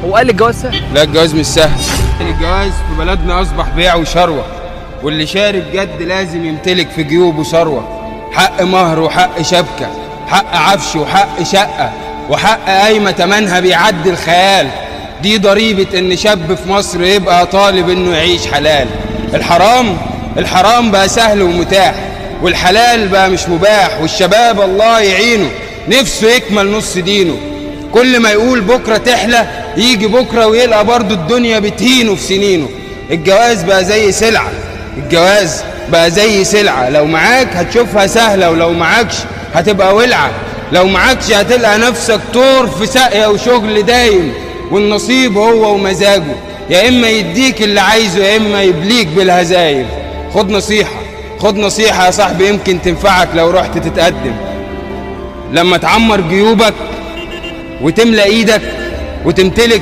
هو قال لي الجواز سهل؟ لا الجواز مش سهل. الجواز في بلدنا أصبح بيع وشروة، واللي شاري بجد لازم يمتلك في جيوبه ثروة، حق مهر وحق شبكة، حق عفش وحق شقة، وحق قايمة تمنها بيعدي الخيال. دي ضريبة إن شاب في مصر يبقى طالب إنه يعيش حلال. الحرام بقى سهل ومتاح، والحلال بقى مش مباح، والشباب الله يعينه نفسه يكمل نص دينه. كل ما يقول بكرة تحلى يجي بكرة ويلقى برضو الدنيا بتهينه في سنينه. الجواز بقى زي سلعة، لو معاك هتشوفها سهلة، ولو معاكش هتبقى ولعة. لو معاكش هتلقى نفسك طور في ساقية وشغل دايم، والنصيب هو ومزاجه، يا إما يديك اللي عايزه يا إما يبليك بالهزايم. خد نصيحة يا صاحبي يمكن تنفعك لو رحت تتقدم. لما تعمر جيوبك وتملى ايدك وتمتلك